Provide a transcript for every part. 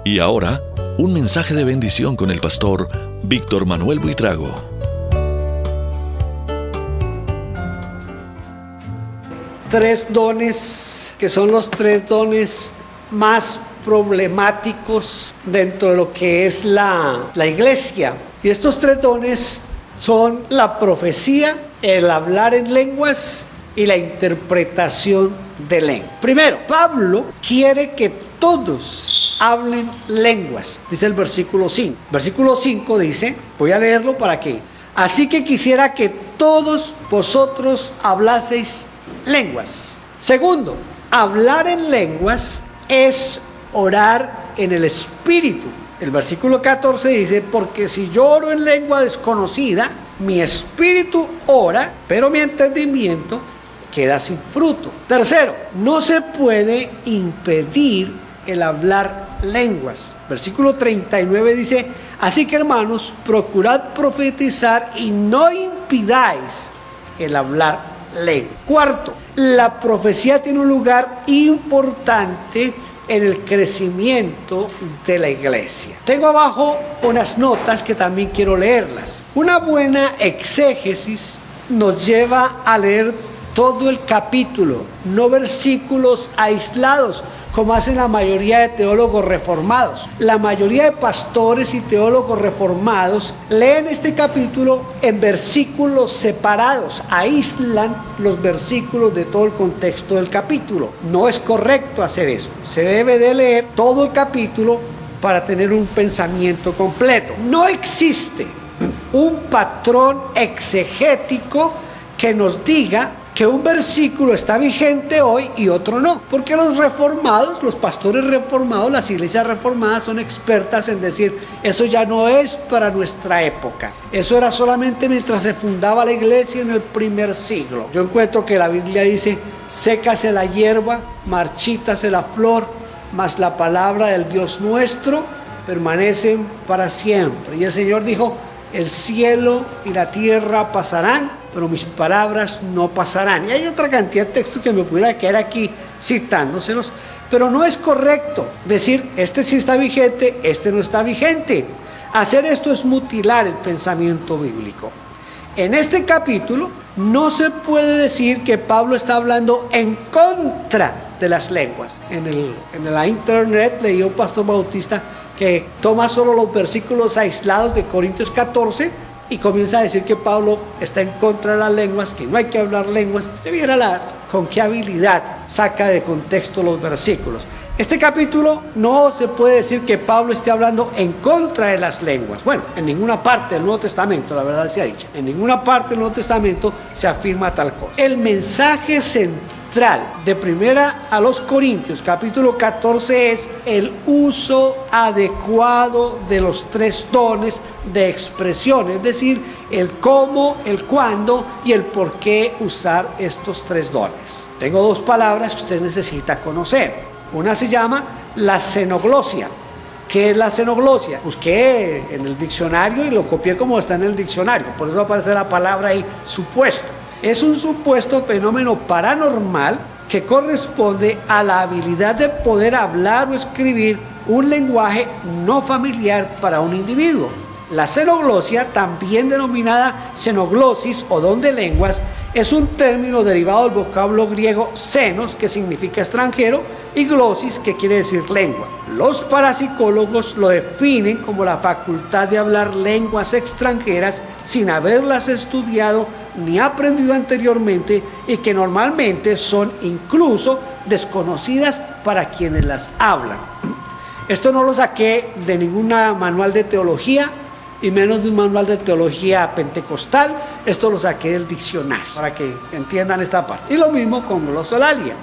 Y ahora, un mensaje de bendición con el pastor Víctor Manuel Buitrago. Tres dones que son los tres dones más problemáticos dentro de lo que es la iglesia. Y estos tres dones son la profecía, el hablar en lenguas y la interpretación de lenguas. Primero, Pablo quiere que todos hablen lenguas, dice el versículo 5. Versículo 5 dice, voy a leerlo para que, así que quisiera que todos vosotros hablaseis lenguas. Segundo, hablar en lenguas es orar en el Espíritu. El versículo 14 dice, porque si yo oro en lengua desconocida, mi espíritu ora, pero mi entendimiento queda sin fruto. Tercero, no se puede impedir el hablar lenguas. Versículo 39 dice, así que hermanos, procurad profetizar y no impidáis el hablar lengua. Cuarto, la profecía tiene un lugar importante en el crecimiento de la iglesia. Tengo abajo unas notas que también quiero leerlas. Una buena exégesis nos lleva a leer todo el capítulo, no versículos aislados, como hacen la mayoría de teólogos reformados. La mayoría de pastores y teólogos reformados leen este capítulo en versículos separados, aíslan los versículos de todo el contexto del capítulo. No es correcto hacer eso. Se debe de leer todo el capítulo para tener un pensamiento completo. No existe un patrón exegético que nos diga que un versículo está vigente hoy y otro no, porque los reformados, los pastores reformados, las iglesias reformadas son expertas en decir, eso ya no es para nuestra época, eso era solamente mientras se fundaba la iglesia en el primer siglo. Yo encuentro que la Biblia dice, sécase la hierba, marchítase la flor, mas la palabra del Dios nuestro permanecen para siempre. Y el Señor dijo, el cielo y la tierra pasarán, pero mis palabras no pasarán. Y hay otra cantidad de textos que me pudiera quedar aquí citándoselos, pero no es correcto decir, este sí está vigente, este no está vigente. Hacer esto es mutilar el pensamiento bíblico. En este capítulo no se puede decir que Pablo está hablando en contra de las lenguas. En la internet leí un pastor bautista que toma solo los versículos aislados de Corintios 14 y comienza a decir que Pablo está en contra de las lenguas, que no hay que hablar lenguas. Usted viera con qué habilidad saca de contexto los versículos. Este capítulo no se puede decir que Pablo esté hablando en contra de las lenguas. Bueno, en ninguna parte del Nuevo Testamento, la verdad sea dicha, en ninguna parte del Nuevo Testamento se afirma tal cosa. El mensaje central de Primera a los Corintios, capítulo 14, es el uso adecuado de los tres dones de expresión, es decir, el cómo, el cuándo y el por qué usar estos tres dones. Tengo dos palabras que usted necesita conocer. Una se llama la xenoglosia. ¿Qué es la xenoglosia? Busqué en el diccionario y lo copié como está en el diccionario, por eso aparece la palabra ahí, supuesto. Es un supuesto fenómeno paranormal que corresponde a la habilidad de poder hablar o escribir un lenguaje no familiar para un individuo. La xenoglosia, también denominada xenoglosis o don de lenguas, es un término derivado del vocablo griego xenos, que significa extranjero, y glosis, que quiere decir lengua. Los parapsicólogos lo definen como la facultad de hablar lenguas extranjeras sin haberlas estudiado ni aprendido anteriormente y que normalmente son incluso desconocidas para quienes las hablan. Esto no lo saqué de ningún manual de teología y menos de un manual de teología pentecostal. Esto lo saqué del diccionario para que entiendan esta parte. Y lo mismo con glosolalia.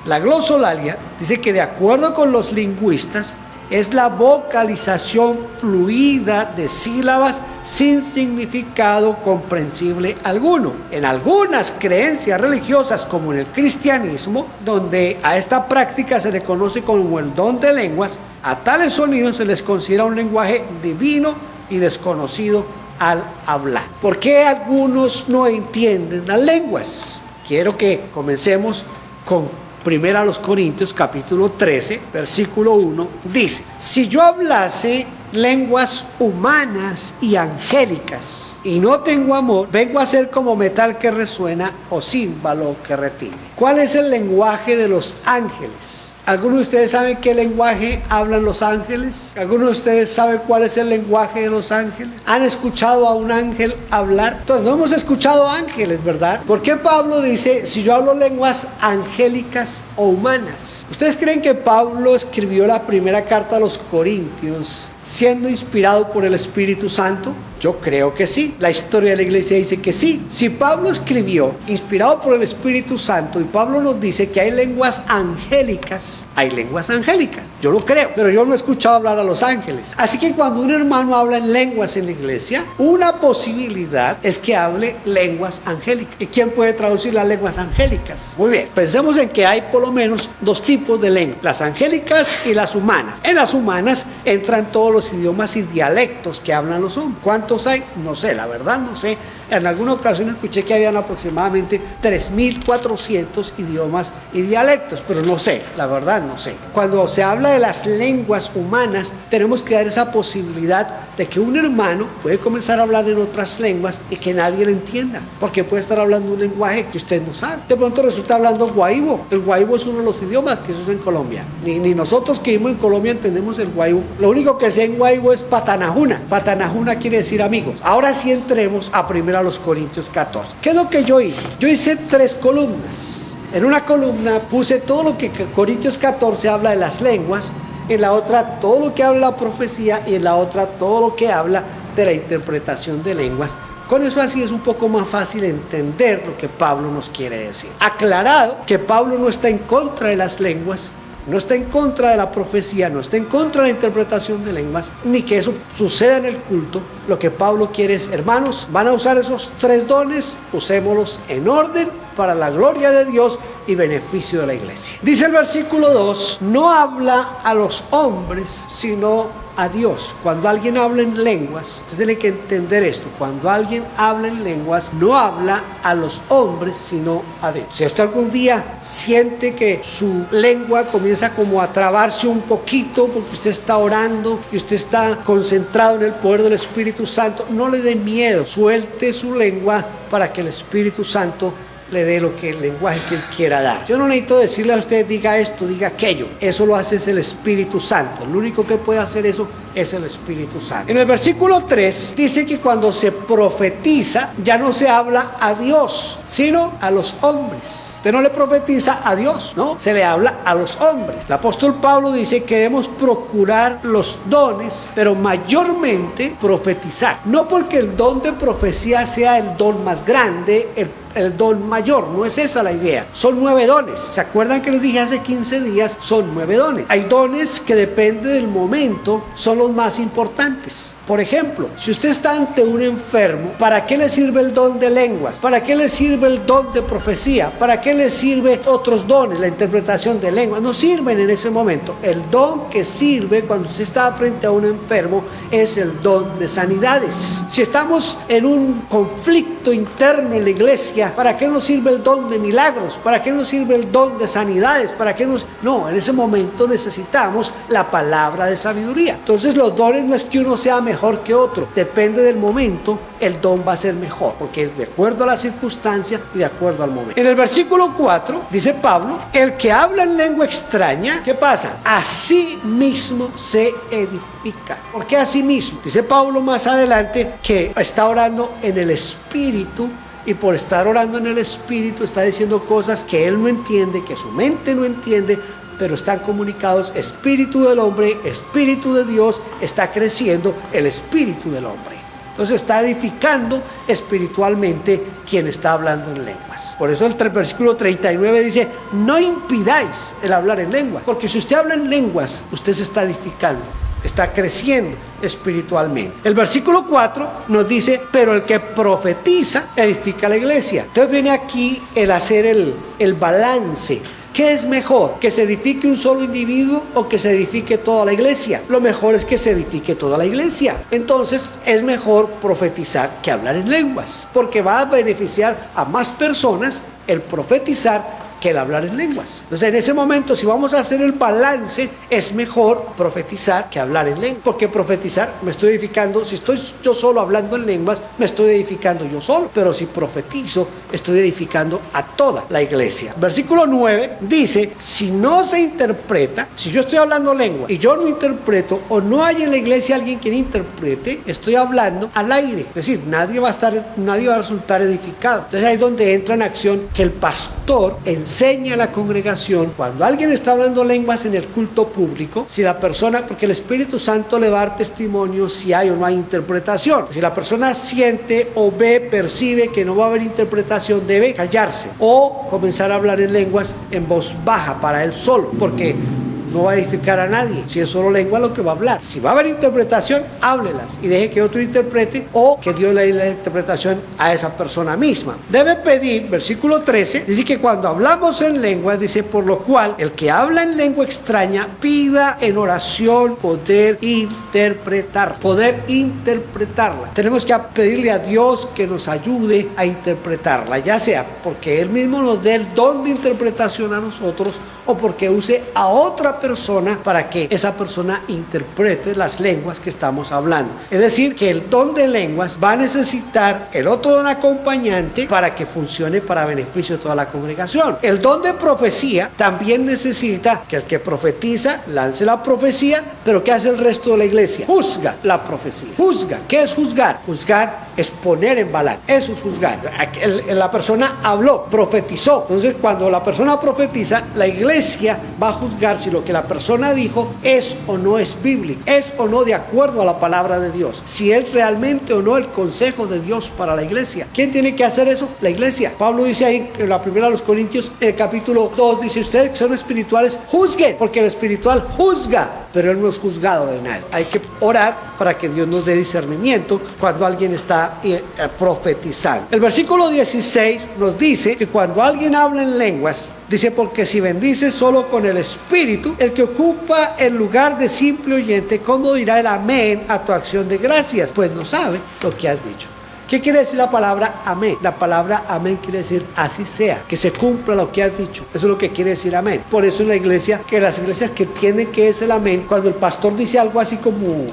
La glosolalia dice que de acuerdo con los lingüistas es la vocalización fluida de sílabas sin significado comprensible alguno. En algunas creencias religiosas, como en el cristianismo, donde a esta práctica se le conoce como el don de lenguas, a tales sonidos se les considera un lenguaje divino y desconocido al hablar. ¿Por qué algunos no entienden las lenguas? Quiero que comencemos con Primera a los Corintios, capítulo 13, versículo 1, dice: si yo hablase lenguas humanas y angélicas y no tengo amor, vengo a ser como metal que resuena o címbalo que retiñe. ¿Cuál es el lenguaje de los ángeles? ¿Algunos de ustedes saben qué lenguaje hablan los ángeles? ¿Algunos de ustedes saben cuál es el lenguaje de los ángeles? ¿Han escuchado a un ángel hablar? Entonces, no hemos escuchado ángeles, ¿verdad? ¿Por qué Pablo dice, si yo hablo lenguas angélicas o humanas? ¿Ustedes creen que Pablo escribió la primera carta a los Corintios siendo inspirado por el Espíritu Santo? Yo creo que sí. La historia de la iglesia dice que sí. Si Pablo escribió inspirado por el Espíritu Santo y Pablo nos dice que hay lenguas angélicas, hay lenguas angélicas. Yo lo creo, pero yo no he escuchado hablar a los ángeles. Así que cuando un hermano habla en lenguas en la iglesia, una posibilidad es que hable lenguas angélicas. ¿Y quién puede traducir las lenguas angélicas? Muy bien, pensemos en que hay por lo menos dos tipos de lenguas, las angélicas y las humanas. En las humanas entran todos los idiomas y dialectos que hablan los hombres. ¿Cuántos hay? No sé, la verdad no sé. En alguna ocasión escuché que habían aproximadamente 3.400 idiomas y dialectos, pero no sé, la verdad no sé. Cuando se habla de las lenguas humanas, tenemos que dar esa posibilidad de que un hermano puede comenzar a hablar en otras lenguas y que nadie le entienda, porque puede estar hablando un lenguaje que usted no sabe. De pronto resulta hablando guaibo. El guaibo es uno de los idiomas que se usa en Colombia. Ni nosotros que vivimos en Colombia entendemos el guaibo. Lo único que sé en guaibo es patanajuna. Patanajuna quiere decir amigos. Ahora sí entremos a primero a los Corintios 14. ¿Qué es lo que yo hice? Yo hice 3 columnas. En una columna puse todo lo que Corintios 14 habla de las lenguas, en la otra todo lo que habla de la profecía y en la otra todo lo que habla de la interpretación de lenguas. Con eso así es un poco más fácil entender lo que Pablo nos quiere decir. Aclarado que Pablo no está en contra de las lenguas, no está en contra de la profecía, no está en contra de la interpretación de lenguas, ni que eso suceda en el culto. Lo que Pablo quiere es, hermanos, van a usar esos 3 dones, usémoslos en orden para la gloria de Dios y beneficio de la iglesia. Dice el versículo 2, no habla a los hombres, sino a Dios. Cuando alguien habla en lenguas, usted tiene que entender esto, cuando alguien habla en lenguas, no habla a los hombres, sino a Dios. Si usted algún día siente que su lengua comienza como a trabarse un poquito, porque usted está orando y usted está concentrado en el poder del Espíritu Santo, no le dé miedo, suelte su lengua para que el Espíritu Santo le dé lo que el lenguaje que él quiera dar. Yo no necesito decirle a usted, diga esto, diga aquello. Eso lo hace el Espíritu Santo. El único que puede hacer eso es el Espíritu Santo. En el versículo 3 dice que cuando se profetiza, ya no se habla a Dios, sino a los hombres. Usted no le profetiza a Dios, ¿no? Se le habla a los hombres. El apóstol Pablo dice que debemos procurar los dones, pero mayormente profetizar. No porque el don de profecía sea el don más grande, el don mayor, no es esa la idea. Son 9 dones. ¿Se acuerdan que les dije hace 15 días? Son 9 dones. Hay dones que depende del momento, son los más importantes. Por ejemplo, si usted está ante un enfermo, ¿para qué le sirve el don de lenguas? ¿Para qué le sirve el don de profecía? ¿Para qué le sirve otros dones, la interpretación de lenguas? No sirven en ese momento. El don que sirve cuando usted está frente a un enfermo es el don de sanidades. Si estamos en un conflicto interno en la iglesia, ¿para qué nos sirve el don de milagros? ¿Para qué nos sirve el don de sanidades? ¿Para qué nos...? No, en ese momento necesitamos la palabra de sabiduría. Entonces los dones no es que uno sea mejor que otro, depende del momento, el don va a ser mejor, porque es de acuerdo a la circunstancia y de acuerdo al momento. En el versículo 4 dice Pablo, el que habla en lengua extraña, ¿qué pasa? Así mismo se edifica. ¿Por qué así mismo? Dice Pablo más adelante que está orando en el Espíritu, y por estar orando en el Espíritu está diciendo cosas que él no entiende, que su mente no entiende, pero están comunicados. Espíritu del hombre, Espíritu de Dios, está creciendo el espíritu del hombre. Entonces está edificando espiritualmente quien está hablando en lenguas. Por eso el versículo 39 dice, no impidáis el hablar en lenguas, porque si usted habla en lenguas, usted se está edificando, está creciendo espiritualmente. El versículo 4 nos dice, pero el que profetiza edifica la iglesia. Entonces viene aquí el hacer el balance. ¿Qué es mejor? ¿Que se edifique un solo individuo o que se edifique toda la iglesia? Lo mejor es que se edifique toda la iglesia. Entonces es mejor profetizar que hablar en lenguas, porque va a beneficiar a más personas el profetizar que el hablar en lenguas. Entonces, en ese momento, si vamos a hacer el balance, es mejor profetizar que hablar en lenguas, porque profetizar me estoy edificando. Si estoy yo solo hablando en lenguas, me estoy edificando yo solo, pero si profetizo, estoy edificando a toda la iglesia. Versículo 9 dice: si no se interpreta, si yo estoy hablando lengua y yo no interpreto, o no hay en la iglesia alguien quien interprete, estoy hablando al aire, es decir, nadie va a resultar edificado. Entonces ahí es donde entra en acción que el pastor enseña a la congregación, cuando alguien está hablando lenguas en el culto público, si la persona, porque el Espíritu Santo le va a dar testimonio si hay o no hay interpretación. Si la persona siente o ve, percibe que no va a haber interpretación, debe callarse o comenzar a hablar en lenguas en voz baja para él solo, porque no va a edificar a nadie. Si es solo lengua lo que va a hablar. Si va a haber interpretación, háblelas y deje que otro interprete, o que Dios le dé la interpretación a esa persona misma. Debe pedir, versículo 13, dice que cuando hablamos en lengua, dice: por lo cual el que habla en lengua extraña pida en oración poder interpretarla. Tenemos que pedirle a Dios que nos ayude a interpretarla, ya sea porque Él mismo nos dé el don de interpretación a nosotros, o porque use a otra persona para que esa persona interprete las lenguas que estamos hablando. Es decir, que el don de lenguas va a necesitar el otro don acompañante para que funcione para beneficio de toda la congregación. El don de profecía también necesita que el que profetiza lance la profecía, pero ¿qué hace el resto de la iglesia? Juzga la profecía. Juzga. ¿Qué es juzgar? Juzgar es poner en balance. Eso es juzgar. La persona habló, profetizó. Entonces, cuando la persona profetiza, la iglesia va a juzgar si lo que la persona dijo es o no es bíblico, es o no de acuerdo a la palabra de Dios, si es realmente o no el consejo de Dios para la iglesia. ¿Quién tiene que hacer eso? La iglesia. Pablo dice ahí en la primera de los Corintios, en el capítulo 2, dice: ustedes que son espirituales, juzguen, porque el espiritual juzga, pero él no es juzgado de nadie. Hay que orar para que Dios nos dé discernimiento cuando alguien está profetizando. El versículo 16 nos dice que cuando alguien habla en lenguas, dice: porque si bendices solo con el espíritu, el que ocupa el lugar de simple oyente, ¿cómo dirá el amén a tu acción de gracias? Pues no sabe lo que has dicho. ¿Qué quiere decir la palabra amén? La palabra amén quiere decir así sea, que se cumpla lo que has dicho. Eso es lo que quiere decir amén. Por eso en la iglesia, que las iglesias que tienen que es el amén, cuando el pastor dice algo así como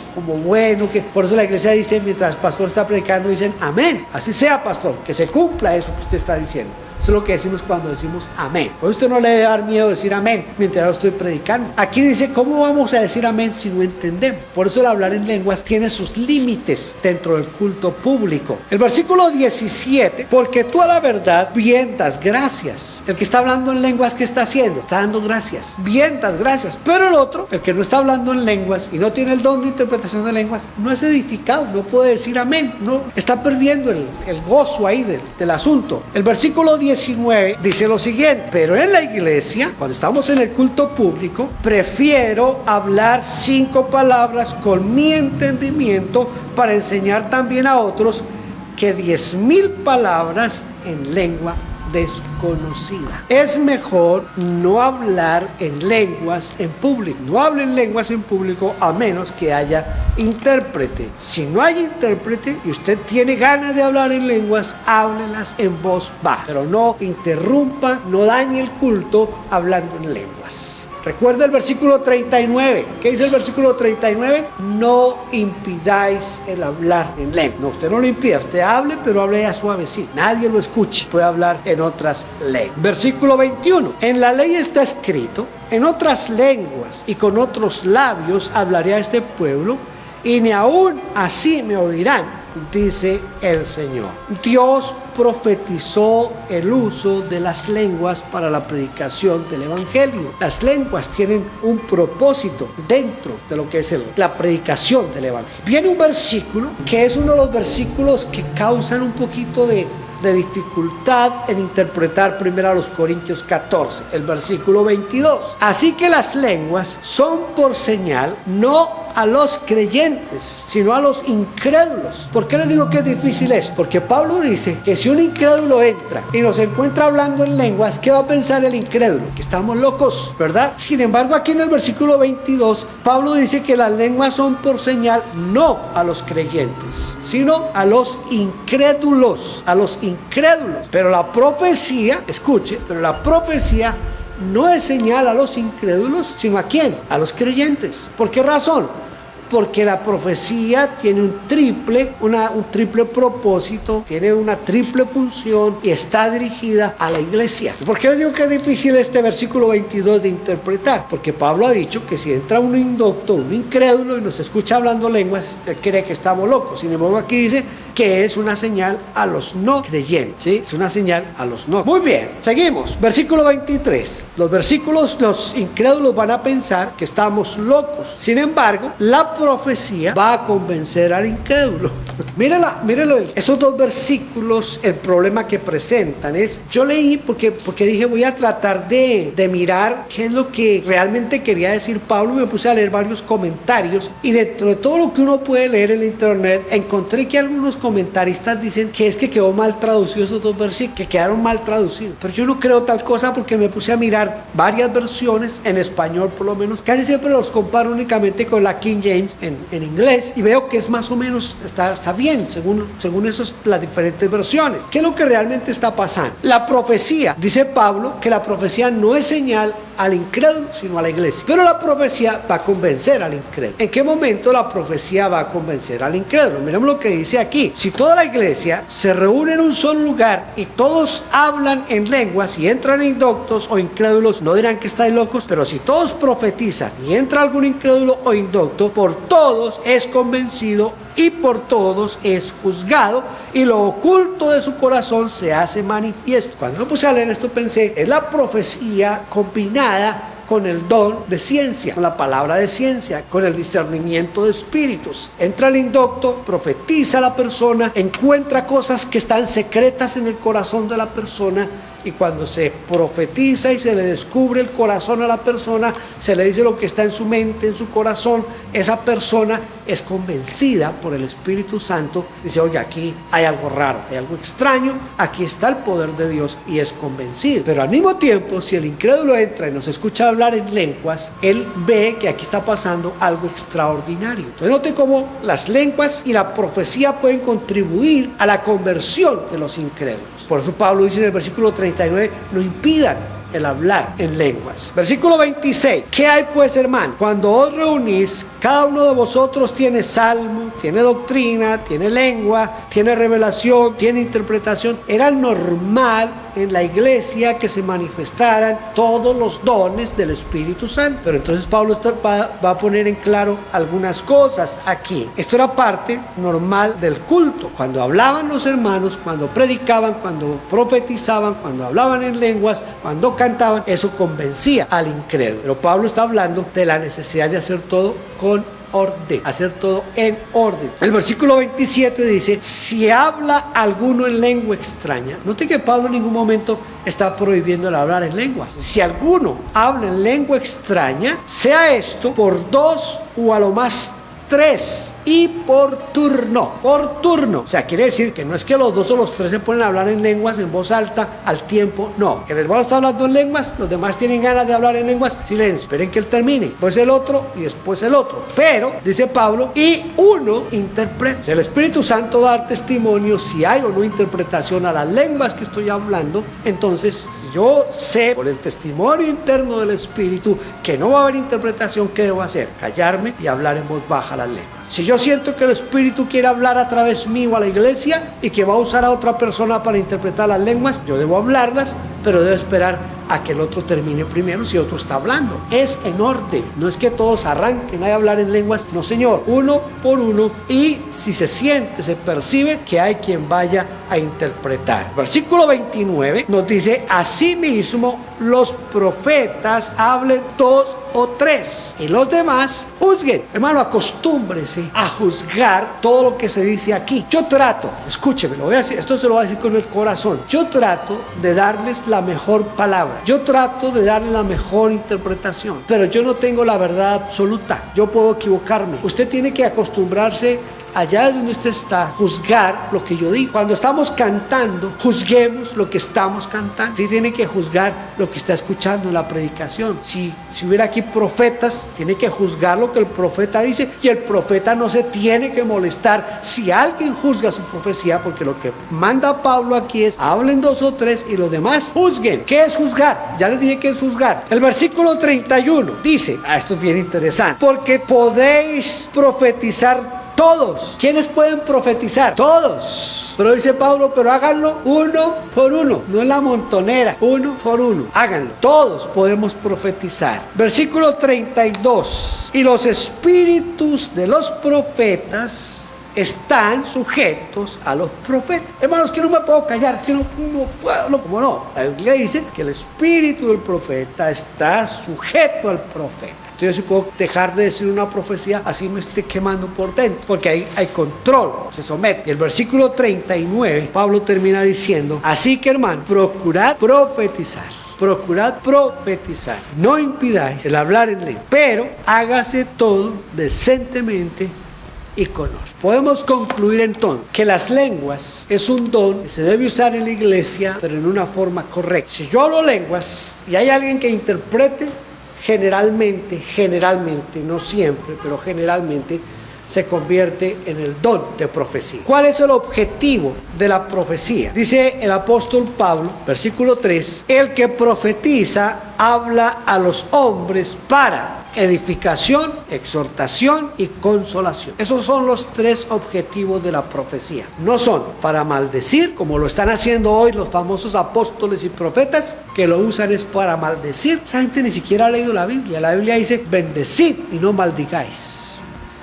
bueno, que por eso la iglesia dice, mientras el pastor está predicando, dicen amén. Así sea, pastor, que se cumpla eso que usted está diciendo. Eso es lo que decimos cuando decimos amén. Por usted no le debe dar miedo decir amén mientras yo estoy predicando. Aquí dice: ¿cómo vamos a decir amén si no entendemos? Por eso el hablar en lenguas tiene sus límites dentro del culto público. El versículo 17: porque tú a la verdad bien das gracias. El que está hablando en lenguas, ¿qué está haciendo? Está dando gracias. Bien das gracias. Pero el otro, el que no está hablando en lenguas y no tiene el don de interpretación de lenguas, no es edificado, no puede decir amén. No, está perdiendo el gozo ahí del asunto. El versículo 19 dice lo siguiente: pero en la iglesia, cuando estamos en el culto público, prefiero hablar 5 palabras con mi entendimiento para enseñar también a otros que 10,000 palabras en lengua desconocida. Es mejor no hablar en lenguas en público. No hable en lenguas en público a menos que haya intérprete. Si no hay intérprete y usted tiene ganas de hablar en lenguas, háblelas en voz baja, pero no interrumpa, no dañe el culto hablando en lenguas. Recuerda el versículo 39. ¿Qué dice el versículo 39? No impidáis el hablar en lengua. No, usted no lo impida. Usted hable, pero hable a suavecito. Nadie lo escuche. Puede hablar en otras lenguas. Versículo 21. En la ley está escrito: en otras lenguas y con otros labios hablaré a este pueblo, y ni aún así me oirán, dice el Señor. Dios profetizó el uso de las lenguas para la predicación del evangelio. Las lenguas tienen un propósito dentro de lo que es la predicación del evangelio. Viene un versículo que es uno de los versículos que causan un poquito de dificultad en interpretar. Primero a los Corintios 14, el versículo 22. Así que las lenguas son por señal, no a los creyentes, sino a los incrédulos. ¿Por qué les digo que es difícil esto? Porque Pablo dice que si un incrédulo entra y nos encuentra hablando en lenguas, ¿qué va a pensar el incrédulo? Que estamos locos, ¿verdad? Sin embargo, aquí en el versículo 22, Pablo dice que las lenguas son por señal, no a los creyentes, sino a los incrédulos, a los incrédulos. Pero la profecía, escuche, pero la profecía no es señal a los incrédulos, sino ¿a quién? A los creyentes. ¿Por qué razón? Porque la profecía tiene un triple propósito, tiene una triple función y está dirigida a la iglesia. ¿Por qué les digo que es difícil este versículo 22 de interpretar? Porque Pablo ha dicho que si entra un indocto, un incrédulo y nos escucha hablando lenguas, él cree que estamos locos. Sin embargo, aquí dice que es una señal a los no creyentes, ¿sí? Es una señal a los no. Muy bien, seguimos. Versículo 23. Los incrédulos van a pensar que estamos locos. Sin embargo, la profecía va a convencer al incrédulo. Míralo, esos dos versículos, el problema que presentan es, yo leí porque dije voy a tratar de mirar qué es lo que realmente quería decir Pablo, y me puse a leer varios comentarios, y dentro de todo lo que uno puede leer en la internet, encontré que algunos comentaristas dicen que es que quedó mal traducido esos dos versículos, que quedaron mal traducidos, pero yo no creo tal cosa porque me puse a mirar varias versiones, en español por lo menos, casi siempre los comparo únicamente con la King James en inglés, y veo que es más o menos, está bien, según las diferentes versiones. ¿Qué es lo que realmente está pasando? La profecía, dice Pablo, que la profecía no es señal al incrédulo, sino a la iglesia. Pero la profecía va a convencer al incrédulo. ¿En qué momento la profecía va a convencer al incrédulo? Miremos lo que dice aquí. Si toda la iglesia se reúne en un solo lugar y todos hablan en lenguas y entran indoctos o incrédulos, no dirán que estáis locos, pero si todos profetizan y entra algún incrédulo o indocto, por todos es convencido y por todos es juzgado, y lo oculto de su corazón se hace manifiesto. Cuando me puse a leer esto pensé, es la profecía combinada con el don de ciencia, con la palabra de ciencia, con el discernimiento de espíritus. Entra el indocto, profetiza a la persona, encuentra cosas que están secretas en el corazón de la persona, y cuando se profetiza y se le descubre el corazón a la persona, se le dice lo que está en su mente, en su corazón, esa persona es convencida por el Espíritu Santo, dice, oye, aquí hay algo raro, hay algo extraño, aquí está el poder de Dios, y es convencido. Pero al mismo tiempo, si el incrédulo entra y nos escucha hablar en lenguas, él ve que aquí está pasando algo extraordinario. Entonces note cómo las lenguas y la profecía pueden contribuir a la conversión de los incrédulos. Por eso Pablo dice en el versículo 39, no impidan el hablar en lenguas. Versículo 26, ¿qué hay pues, hermano? Cuando os reunís, cada uno de vosotros tiene salmo, tiene doctrina, tiene lengua, tiene revelación, tiene interpretación. Era normal en la iglesia que se manifestaran todos los dones del Espíritu Santo. Pero entonces Pablo va a poner en claro algunas cosas aquí. Esto era parte normal del culto. Cuando hablaban los hermanos, cuando predicaban, cuando profetizaban, cuando hablaban en lenguas, cuando cantaban, eso convencía al incrédulo. Pero Pablo está hablando de la necesidad de hacer todo con orden, hacer todo en orden. El versículo 27 dice, si habla alguno en lengua extraña. Note que Pablo en ningún momento está prohibiendo el hablar en lenguas. Si alguno habla en lengua extraña, sea esto por 2 o a lo más 3 y por turno, o sea, quiere decir que no es que los 2 o los 3 se ponen a hablar en lenguas en voz alta al tiempo, no, que el hermano está hablando en lenguas, los demás tienen ganas de hablar en lenguas, silencio, esperen que él termine, después el otro y después el otro, pero, dice Pablo, y uno interpreta. O sea, el Espíritu Santo va a dar testimonio si hay o no interpretación a las lenguas que estoy hablando. Entonces, yo sé por el testimonio interno del Espíritu que no va a haber interpretación. ¿Qué debo hacer? Callarme y hablar en voz baja las lenguas. Si yo siento que el Espíritu quiere hablar a través mío a la iglesia y que va a usar a otra persona para interpretar las lenguas, yo debo hablarlas, pero debo esperar a que el otro termine primero si otro está hablando. Es en orden, no es que todos arranquen a hablar en lenguas, no señor, uno por uno, y si se siente, se percibe que hay quien vaya a interpretar. Versículo 29 nos dice, asimismo los profetas hablen 2 o 3 y los demás juzguen. Hermano, acostúmbrese a juzgar todo lo que se dice aquí. Yo trato, escúcheme, esto se lo voy a decir con el corazón, yo trato de darles la mejor palabra, yo trato de darles la mejor interpretación, pero yo no tengo la verdad absoluta, yo puedo equivocarme. Usted tiene que acostumbrarse allá donde usted está, juzgar lo que yo digo. Cuando estamos cantando, juzguemos lo que estamos cantando. Usted tiene que juzgar lo que está escuchando en la predicación. Si hubiera aquí profetas, tiene que juzgar lo que el profeta dice, y el profeta no se tiene que molestar si alguien juzga su profecía, porque lo que manda Pablo aquí es: hablen 2 o 3 y los demás juzguen. ¿Qué es juzgar? Ya les dije que es juzgar. El versículo 31 dice, esto es bien interesante: porque podéis profetizar todos. ¿Quiénes pueden profetizar? Todos. Pero dice Pablo, pero háganlo uno por uno, no en la montonera, uno por uno, háganlo. Todos podemos profetizar. Versículo 32: y los espíritus de los profetas están sujetos a los profetas. Hermanos, que no me puedo callar, que no puedo, no, como no. La Biblia dice que el espíritu del profeta está sujeto al profeta. Entonces, yo sí puedo dejar de decir una profecía, así me esté quemando por dentro, porque ahí hay control, se somete. El versículo 39, Pablo termina diciendo: así que, hermano, procurad profetizar. Procurad profetizar, no impidáis el hablar en lengua, pero hágase todo decentemente y con orden. Podemos concluir entonces que las lenguas es un don que se debe usar en la iglesia, pero en una forma correcta. Si yo hablo lenguas y hay alguien que interprete, generalmente, no siempre, pero generalmente se convierte en el don de profecía. ¿Cuál es el objetivo de la profecía? Dice el apóstol Pablo, versículo 3, el que profetiza habla a los hombres para edificación, exhortación y consolación. Esos son los 3 objetivos de la profecía. No son para maldecir, como lo están haciendo hoy los famosos apóstoles y profetas, que lo usan es para maldecir. Esa gente ni siquiera ha leído la Biblia. La Biblia dice: bendecid y no maldigáis.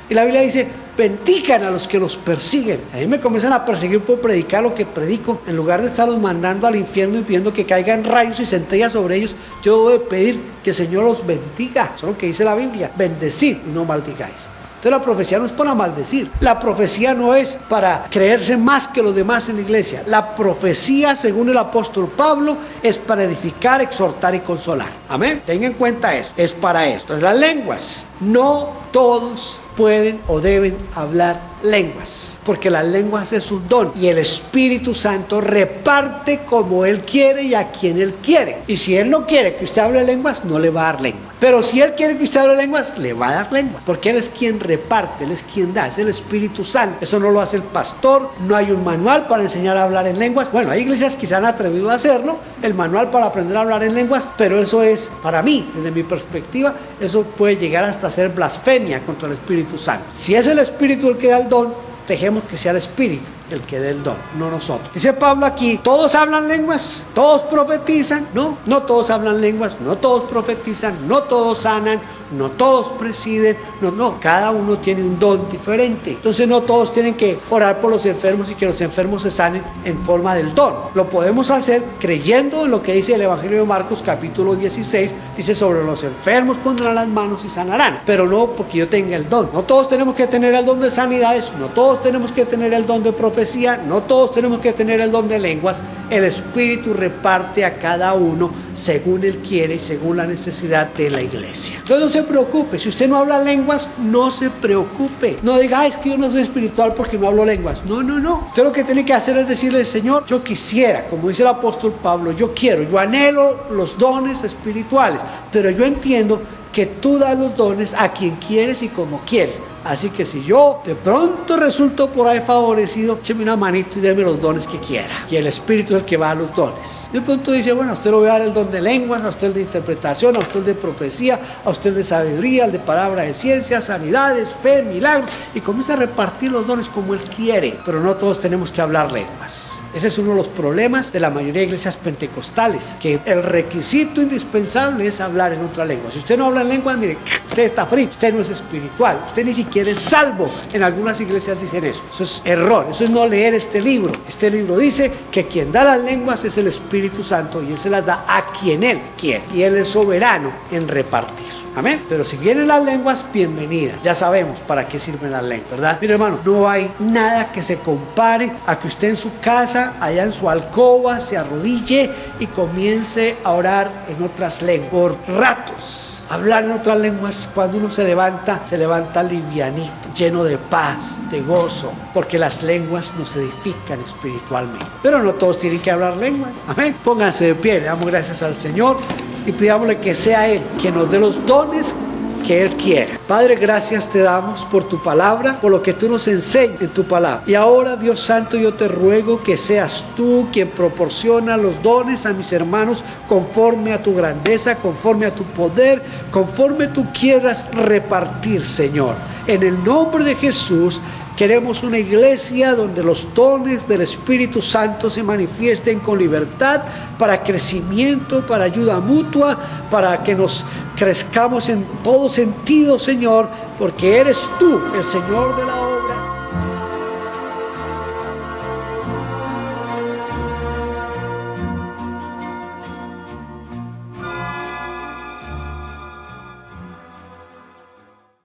Y la Biblia dice: bendigan a los que los persiguen. Si a mí me comienzan a perseguir por predicar lo que predico, en lugar de estarlos mandando al infierno y pidiendo que caigan rayos y centellas sobre ellos, yo debo de pedir que el Señor los bendiga. Eso es lo que dice la Biblia: bendecid y no maldigáis. Entonces la profecía no es para maldecir. La profecía no es para creerse más que los demás en la iglesia. La profecía, según el apóstol Pablo, es para edificar, exhortar y consolar. Amén. Tengan en cuenta eso. Es para esto. Entonces las lenguas, no todos pueden o deben hablar lenguas, porque las lenguas es un don y el Espíritu Santo reparte como Él quiere y a quien Él quiere. Y si Él no quiere que usted hable lenguas, no le va a dar lenguas. Pero si Él quiere que usted hable lenguas, le va a dar lenguas, porque Él es quien reparte, Él es quien da, es el Espíritu Santo. Eso no lo hace el pastor, no hay un manual para enseñar a hablar en lenguas. Bueno, hay iglesias que se han atrevido a hacerlo, el manual para aprender a hablar en lenguas, pero eso es, para mí, desde mi perspectiva, eso puede llegar hasta ser blasfemia contra el Espíritu Santo. Si es el Espíritu el que da el don, dejemos que sea el Espíritu el que dé el don, no nosotros. Dice Pablo aquí: ¿todos hablan lenguas? ¿Todos profetizan? No, no todos hablan lenguas, no todos profetizan, no todos sanan, no todos presiden, no, cada uno tiene un don diferente. Entonces no todos tienen que orar por los enfermos y que los enfermos se sanen en forma del don. Lo podemos hacer creyendo en lo que dice el Evangelio de Marcos capítulo 16, dice: sobre los enfermos pondrán las manos y sanarán, pero no porque yo tenga el don. No todos tenemos que tener el don de sanidades, no todos tenemos que tener el don de profecía, no todos tenemos que tener el don de lenguas. El Espíritu reparte a cada uno según Él quiere y según la necesidad de la iglesia. Entonces no se preocupe, si usted no habla lenguas, no se preocupe. No diga: es que yo no soy espiritual porque no hablo lenguas. No. Usted lo que tiene que hacer es decirle al Señor: yo quisiera, como dice el apóstol Pablo, yo anhelo los dones espirituales, pero yo entiendo que tú das los dones a quien quieres y como quieres. Así que si yo de pronto resulto por ahí favorecido, écheme una manito y déme los dones que quiera. Y el Espíritu es el que va a los dones. De pronto dice: bueno, a usted le voy a dar el don de lenguas, a usted el de interpretación, a usted el de profecía, a usted el de sabiduría, el de palabra de ciencia, sanidades, fe, milagros. Y comienza a repartir los dones como Él quiere. Pero no todos tenemos que hablar lenguas. Ese es uno de los problemas de la mayoría de iglesias pentecostales, que el requisito indispensable es hablar en otra lengua. Si usted no habla en lengua, mire, usted está frito, usted no es espiritual, usted ni siquiera es salvo. En algunas iglesias dicen eso. Eso es error, eso es no leer este libro. Este libro dice que quien da las lenguas es el Espíritu Santo y Él se las da a quien Él quiere. Y Él es soberano en repartir. Amén. Pero si vienen las lenguas, bienvenidas. Ya sabemos para qué sirven las lenguas, ¿verdad? Mire, hermano, no hay nada que se compare a que usted en su casa, allá en su alcoba, se arrodille y comience a orar en otras lenguas por ratos. Hablar en otras lenguas, cuando uno se levanta livianito, lleno de paz, de gozo, porque las lenguas nos edifican espiritualmente. Pero no todos tienen que hablar lenguas. Amén. Pónganse de pie, le damos gracias al Señor y pidámosle que sea Él quien nos dé los dones que Él quiere. Padre, gracias te damos por tu palabra, por lo que tú nos enseñas en tu palabra. Y ahora, Dios Santo, yo te ruego que seas tú quien proporciona los dones a mis hermanos conforme a tu grandeza, conforme a tu poder, conforme tú quieras repartir, Señor. En el nombre de Jesús, queremos una iglesia donde los dones del Espíritu Santo se manifiesten con libertad para crecimiento, para ayuda mutua, para que nos crezcamos en todo sentido, Señor, porque eres tú el Señor de la obra.